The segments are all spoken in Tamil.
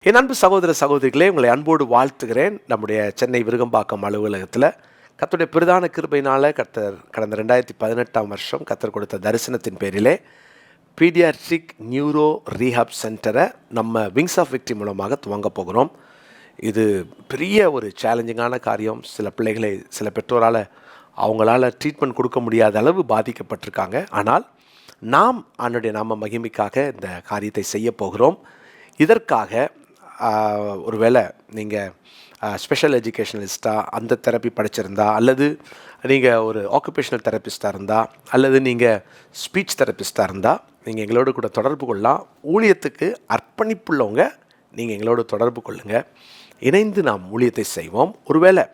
என் அன்பு சகோதர சகோதரிகளே, உங்களை அன்போடு வாழ்த்துகிறேன். நம்முடைய சென்னை விருகம்பாக்கம் அலுவலகத்தில் கர்த்தருடைய பிரதான கிருபையினால் கர்த்தர் கடந்த 2018 வருஷம் கர்த்தர் கொடுத்த தரிசனத்தின் பேரிலே பீடியாட்ரிக் நியூரோ ரீஹாப் சென்டரை நம்ம விங்ஸ் ஆஃப் விக்டரி மூலமாக துவங்க போகிறோம். இது பெரிய ஒரு சேலஞ்சிங்கான காரியம். சில பிள்ளைகளை சில பெற்றோரால் அவங்களால ட்ரீட்மெண்ட் கொடுக்க முடியாத அளவு பாதிக்கப்பட்டிருக்காங்க. ஆனால் நாம் ஆண்டவருடைய நாம மகிமைக்காக இந்த காரியத்தை செய்ய போகிறோம். இதற்காக ஒருவேளை நீங்கள் ஸ்பெஷல் எஜுகேஷனலிஸ்ட்டாக அந்த தெரப்பி படிச்சிருந்தா, அல்லது நீங்கள் ஒரு ஆக்குபேஷனல் தெரப்பிஸ்ட்டாக இருந்தால், அல்லது நீங்கள் ஸ்பீச் தெரப்பிஸ்ட்டாக இருந்தால் நீங்கள் எங்களோட கூட தொடர்பு கொள்ளலாம். ஊழியத்துக்கு அர்ப்பணிப்புள்ளவங்க நீங்கள் எங்களோட தொடர்பு கொள்ளுங்கள். இணைந்து நாம் ஊழியத்தை செய்வோம். ஒருவேளை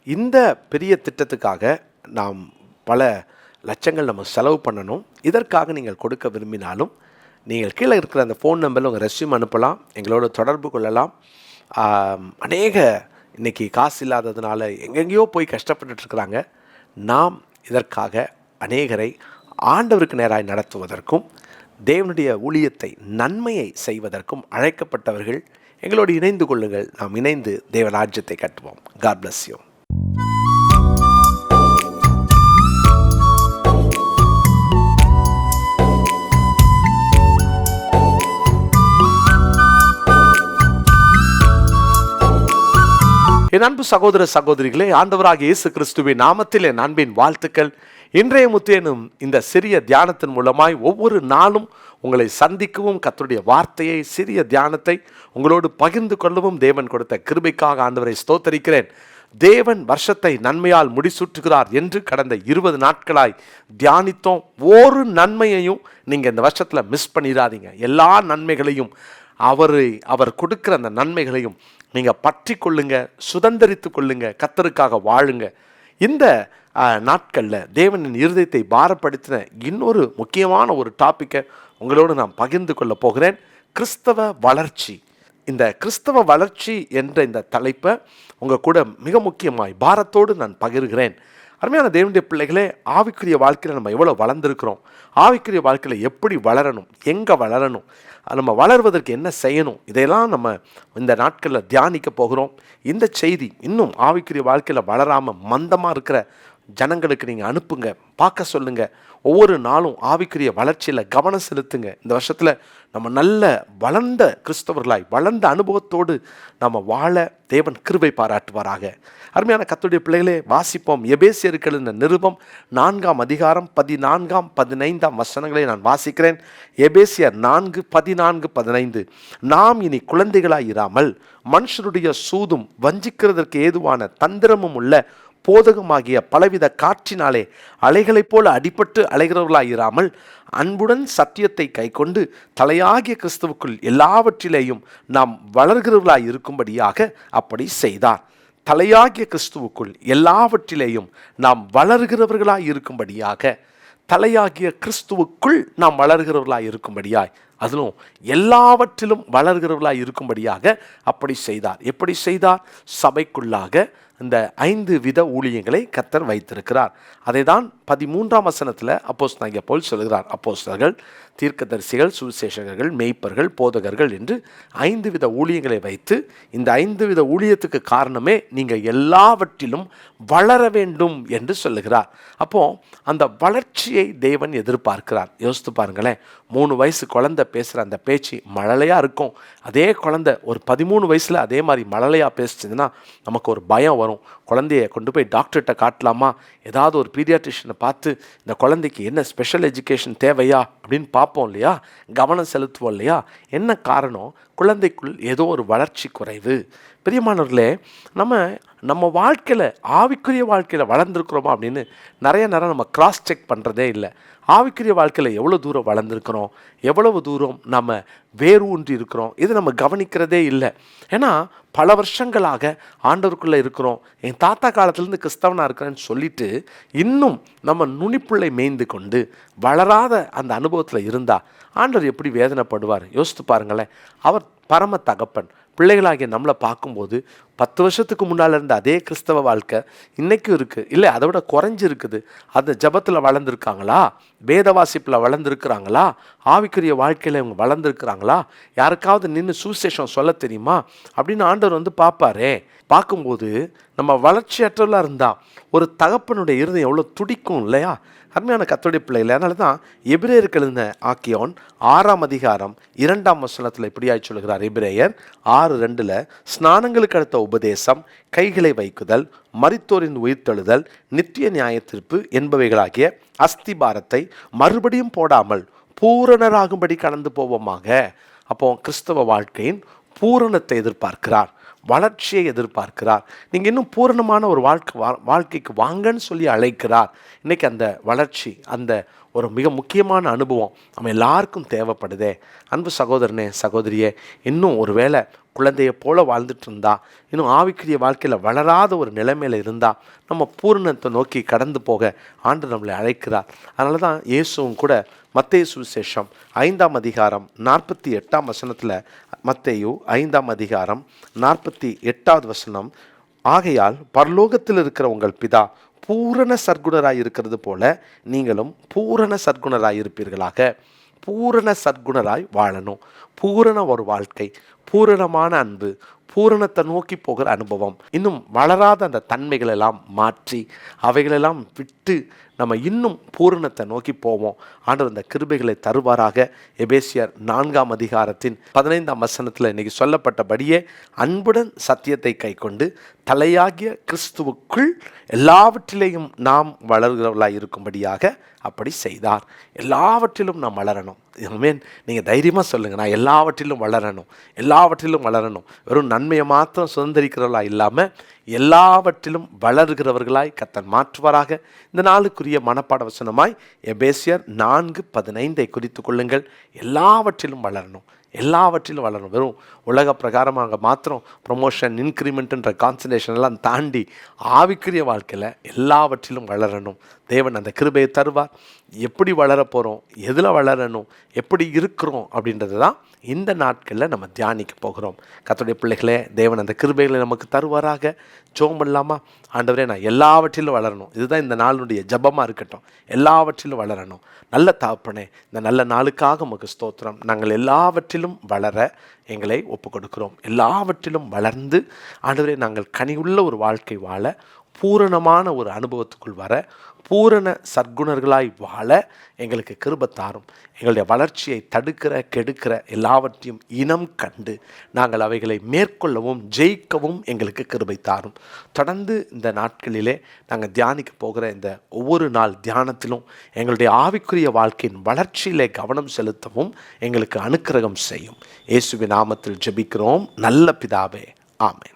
இந்த பெரிய திட்டத்துக்காக நாம் பல லட்சங்கள் நம்ம செலவு பண்ணணும். இதற்காக நீங்கள் கொடுக்க விரும்பினாலும் நீங்கள் கீழே இருக்கிற அந்த ஃபோன் நம்பரில் உங்கள் ரெஸ்யூம் அனுப்பலாம், எங்களோட தொடர்பு கொள்ளலாம். அநேக இன்றைக்கி காசு இல்லாததுனால எங்கெங்கேயோ போய் கஷ்டப்பட்டுருக்குறாங்க. நாம் இதற்காக அநேகரை ஆண்டவருக்கு நேராய் நடத்துவதற்கும் தேவனுடைய ஊழியத்தை நன்மையை செய்வதற்கும் அழைக்கப்பட்டவர்கள். எங்களோடு இணைந்து கொள்ளுங்கள். நாம் இணைந்து தேவ ராஜ்யத்தை கட்டுவோம். God bless you. என் அன்பு சகோதர சகோதரிகளே, ஆண்டவராகிய இயேசு கிறிஸ்துவின் நாமத்தில் என் அன்பின் வாழ்த்துக்கள். இன்றைய முத்தேனும் இந்த சிறிய தியானத்தின் மூலமாய் ஒவ்வொரு நாளும் உங்களை சந்திக்கவும், கர்த்தருடைய வார்த்தையை சிறிய தியானத்தை உங்களோடு பகிர்ந்து கொள்ளவும் தேவன் கொடுத்த கிருபைக்காக ஆண்டவரை ஸ்தோத்தரிக்கிறேன். தேவன் வருஷத்தை நன்மையால் முடிசூட்டுகிறார் என்று கடந்த 20 நாட்களாய் தியானித்தோம். ஒரு நன்மையையும் நீங்கள் இந்த வருஷத்தில் மிஸ் பண்ணிடாதீங்க. எல்லா நன்மைகளையும் அவர் கொடுக்குற அந்த நன்மைகளையும் நீங்கள் பற்றி கொள்ளுங்க, சுதந்திரித்து கொள்ளுங்க, கர்த்தருக்காக வாழுங்க. இந்த நாட்களில் தேவனின் இருதயத்தை பாரப்படுத்தின இன்னொரு முக்கியமான ஒரு டாப்பிக்கை உங்களோடு நான் பகிர்ந்து கொள்ள போகிறேன். கிறிஸ்தவ வளர்ச்சி. இந்த கிறிஸ்தவ வளர்ச்சி என்ற இந்த தலைப்பை உங்கள் கூட மிக முக்கியமாய் பாரத்தோடு நான் பகிர்கிறேன். அருமையான தேவனுடைய பிள்ளைகளே, ஆவிக்குரிய வாழ்க்கையில் நம்ம எவ்வளோ வளர்ந்துருக்கிறோம், ஆவிக்குரிய வாழ்க்கையில் எப்படி வளரணும், எங்கே வளரணும், நம்ம வளர்வதற்கு என்ன செய்யணும், இதையெல்லாம் நம்ம இந்த நாட்களில் தியானிக்க போகிறோம். இந்த செய்தி இன்னும் ஆவிக்குரிய வாழ்க்கையில் வளராமல் மந்தமாக இருக்கிற ஜனங்களுக்கு நீங்கள் அனுப்புங்க, பார்க்க சொல்லுங்கள். ஒவ்வொரு நாளும் ஆவிக்குரிய வளர்ச்சியில் கவனம் செலுத்துங்க. இந்த வருஷத்தில் நம்ம நல்ல வளர்ந்த கிறிஸ்தவர்களாய் வளர்ந்த அனுபவத்தோடு நம்ம வாழ தேவன் கிருபை பாராட்டுவாராக. அருமையான கர்த்தருடைய பிள்ளைகளே, வாசிப்போம். எபேசியருக்கு எழுதின நிருபம் 4ஆம் அதிகாரம் 14, 15 வசனங்களை நான் வாசிக்கிறேன். எபேசியர் 4, 14, 15. நாம் இனி குழந்தைகளாய் இராமல் மனுஷருடைய சூதும் வஞ்சிக்கிறதற்கு ஏதுவான தந்திரமும் உள்ள போதகமாகிய பலவித காற்றினாலே அலைகளைப் போல அடிபட்டு அலைகிறவர்களாயிராமல் அன்புடன் சத்தியத்தை கைக்கொண்டு தலையாகிய கிறிஸ்துவுக்குள் எல்லாவற்றிலேயும் நாம் வளர்கிறவர்களாய் இருக்கும்படியாக அப்படி செய்தார். தலையாகிய கிறிஸ்துவுக்குள் எல்லாவற்றிலேயும் நாம் வளர்கிறவர்களாய் இருக்கும்படியாக, தலையாகிய கிறிஸ்துவுக்குள் நாம் வளர்கிறவர்களாய் இருக்கும்படியாய், அதிலும் எல்லாவற்றிலும் வளர்கிறவர்களாய் இருக்கும்படியாக அப்படி செய்தார். எப்படி செய்தார்? சபைக்குள்ளாக இந்த 5 வித ஊழியங்களை கர்த்தர் வைத்திருக்கிறார். அதை தான் 13ஆம் வசனத்தில் அப்போஸ்தலனாகிய பவுல் சொல்கிறார். அப்போஸ்தலர்கள், தீர்க்கதரிசிகள், சுவிசேஷகர்கள், மேய்ப்பர்கள், போதகர்கள் என்று 5 வித ஊழியங்களை வைத்து, இந்த 5 வித ஊழியத்துக்கு காரணமே நீங்கள் எல்லாவற்றிலும் வளர வேண்டும் என்று சொல்லுகிறார். அப்போது அந்த வளர்ச்சியை தேவன் எதிர்பார்க்கிறார். யோசித்து பாருங்களேன், 3 வயசு குழந்தை பேசுகிற அந்த பேச்சு மழலையாக இருக்கும். அதே குழந்தை ஒரு 13 வயசில் அதே மாதிரி மழலையாக பேசுச்சுன்னா நமக்கு ஒரு பயம் வரும். குழந்தைய கொண்டு போய் டாக்டர்கிட்ட காட்டலாமா, ஏதாவது ஒரு பீடியாட்ரிஷனை பார்த்து இந்த குழந்தைக்கு என்ன ஸ்பெஷல் எஜுகேஷன் தேவையா அப்படின்னு பார்ப்போம் இல்லையா, கவனம் செலுத்துவோம் இல்லையா. என்ன காரணம்? குழந்தைக்குள் ஏதோ ஒரு வளர்ச்சி குறைவு. பிரியமானவர்களே, நம்ம வாழ்க்கையில் ஆவிக்குரிய வாழ்க்கையில் வளர்ந்துருக்குறோமா அப்படின்னு நிறைய நேரம் நம்ம கிராஸ் செக் பண்ணுறதே இல்லை. ஆவிக்குரிய வாழ்க்கையில் எவ்வளோ தூரம் வளர்ந்துருக்கிறோம், எவ்வளவு தூரம் நம்ம வேறு ஊன்றி இருக்கிறோம், இது நம்ம கவனிக்கிறதே இல்லை. ஏன்னா பல வருஷங்களாக ஆண்டவருக்குள்ளே இருக்கிறோம், என் தாத்தா காலத்துலேருந்து கிறிஸ்தவனாக இருக்கிறேன்னு சொல்லிட்டு இன்னும் நம்ம நுனிப்புள்ளை மேய்ந்து கொண்டு வளராத அந்த அனுபவத்தில் இருந்தால் ஆண்டவர் எப்படி வேதனைப்படுவார்? யோசித்து பாருங்களேன். அவர் பரம தகப்பன். பிள்ளைகளாகிய நம்மளை பார்க்கும்போது 10 வருஷத்துக்கு முன்னால் இருந்த அதே கிறிஸ்தவ வாழ்க்கை இன்றைக்கும் இருக்குது, இல்லை அதை விட குறைஞ்சிருக்குது. அந்த ஜபத்தில் வளர்ந்துருக்காங்களா, வேத வாசிப்பில் வளர்ந்துருக்குறாங்களா, ஆவிக்குரிய வாழ்க்கையில் இவங்க வளர்ந்துருக்குறாங்களா, யாருக்காவது நின்று சுவிசேஷம் சொல்ல தெரியுமா அப்படின்னு ஆண்டவர் பார்ப்பாரே. பார்க்கும்போது நம்ம வளர்ச்சியற்றவர்களாக இருந்தால் ஒரு தகப்பனுடைய இருதயம் எவ்வளோ துடிக்கும் இல்லையா? அருமையான கர்த்தருடைய பிள்ளைகள், அதனால தான் எபிரேயருக்கு எழுதின ஆக்கியோன் 6ஆம் அதிகாரம் 2ஆம் வசனத்தில் இப்படியாய் சொல்கிறார். எபிரேயர் 6:2 ஸ்நானங்களுக்கு அடுத்த உபதேசம், கைகளை வைக்குதல், மரித்தோரின் உயிர்த்தெழுதல், நித்திய நியாயத்தீர்ப்பு என்பவைகளாகிய அஸ்திபாரத்தை மறுபடியும் போடாமல் பூரணராகும்படி கடந்து போவோமாக. அப்போ கிறிஸ்தவ வாழ்க்கையின் பூரணத்தை எதிர்பார்க்கிறார், வளர்ச்சியை எதிர்பார்க்கிறார். நீங்கள் இன்னும் பூரணமான ஒரு வாழ்க்கைக்கு வாங்கன்னு சொல்லி அழைக்கிறார். இன்றைக்கி அந்த வளர்ச்சி, அந்த ஒரு மிக முக்கியமான அனுபவம் நம்ம எல்லாருக்கும் தேவைப்படுதே. அன்பு சகோதரனே, சகோதரியே, இன்னும் ஒரு வேளை குழந்தையை போல வாழ்ந்துட்டு இருந்தா, இன்னும் ஆவிக்குரிய வாழ்க்கையில் வளராத ஒரு நிலைமையில் இருந்தால் நம்ம பூரணத்தை நோக்கி கடந்து போக ஆண்டு நம்மளை அழைக்கிறார். அதனால தான் இயேசுவும் கூட மத்தேயு சுவிசேஷம் 5ஆம் அதிகாரம் 48ஆம் வசனத்தில், மத்தேயு 5ஆம் அதிகாரம் 48வது வசனம், ஆகையால் பரலோகத்தில் இருக்கிற உங்கள் பிதா பூரண சற்குணராய் இருக்கிறது போல நீங்களும் பூரண சற்குணராய் இருப்பீர்களாக. பூரண சற்குணராய் வாழணும். பூரண ஒரு வாழ்க்கை, பூரணமான அன்பு, பூரணத்தை நோக்கி போகிற அனுபவம், இன்னும் வளராத அந்த தன்மைகள் எல்லாம் மாற்றி அவைகளெல்லாம் விட்டு நம்ம இன்னும் பூரணத்தை நோக்கி போவோம். ஆண்டவர் அந்த கிருபைகளை தருவாராக. எபேசியர் 4ஆம் அதிகாரத்தின் 15ஆம் வசனத்தில் இன்னைக்கு சொல்லப்பட்டபடியே அன்புடன் சத்தியத்தை கைக்கொண்டு தலையாகிய கிறிஸ்துவுக்குள் எல்லாவற்றிலேயும் நாம் வளர்கிறவர்களாக இருக்கும்படியாக அப்படி செய்தார். எல்லாவற்றிலும் நாம் வளரணும். மீன் நீங்கள் தைரியமாக சொல்லுங்கள், நான் எல்லாவற்றிலும் வளரணும், எல்லாவற்றிலும் வளரணும். வெறும் நன்மையை மாத்திரம் சுதந்திரிக்கிறவர்களா இல்லாமல் எல்லாவற்றிலும் வளர்கிறவர்களாய் கர்த்தர் மாற்றுவாராக. இந்த நாளுக்குரிய மனப்பாட வசனமாய் எபேசியர் 4:15 குறித்து கொள்ளுங்கள். எல்லாவற்றிலும் வளரணும், எல்லாவற்றிலும் வளரணும். வெறும் உலக பிரகாரமாக மாத்திரம் ப்ரொமோஷன், இன்க்ரிமெண்ட்ன்ற கான்சன்ட்ரேஷன் எல்லாம் தாண்டி ஆவிக்குரிய வாழ்க்கையில் எல்லாவற்றிலும் வளரணும். தேவன் அந்த கிருபையை தருவார். எப்படி வளர போகிறோம், எதில் வளரணும், எப்படி இருக்கிறோம் அப்படின்றது தான் இந்த நாட்களில் நம்ம தியானிக்க போகிறோம். கர்த்தருடைய பிள்ளைகளே, தேவன் அந்த கிருபைகளை நமக்கு தருவாராக. ஜெபம் பண்ணலாமா? ஆண்டவரே, நான் எல்லாவற்றிலும் வளரணும். இதுதான் இந்த நாளுடைய ஜெபமாக இருக்கட்டும். எல்லாவற்றிலும் வளரணும். நல்ல தகப்பனே, இந்த நல்ல நாளுக்காக உமக்கு ஸ்தோத்திரம். நாங்கள் எல்லாவற்றிலும் வளர எங்களை ஒப்பு கொடுக்கிறோம். எல்லாவற்றிலும் வளர்ந்து ஆண்டவரே, நாங்கள் கனியுள்ள ஒரு வாழ்க்கை வாழ, பூரணமான ஒரு அனுபவத்துக்குள் வர, பூரண சற்குணர்களாய் வாழ எங்களுக்கு கிருபை தாரும். எங்களுடைய வளர்ச்சியை தடுக்கிற கெடுக்கிற எல்லாவற்றையும் இனம் கண்டு நாங்கள் அவைகளை மேற்கொள்ளவும் ஜெயிக்கவும் எங்களுக்கு கிருபை தாரும். தொடர்ந்து இந்த நாட்களிலே நாங்கள் தியானிக்க போகிற இந்த ஒவ்வொரு நாள் தியானத்திலும் எங்களுடைய ஆவிக்குரிய வாழ்க்கையின் வளர்ச்சியிலே கவனம் செலுத்தவும் எங்களுக்கு அனுக்கிரகம் செய்யும். இயேசுவின் நாமத்தில் ஜெபிக்கிறோம் நல்ல பிதாவே, ஆமென்.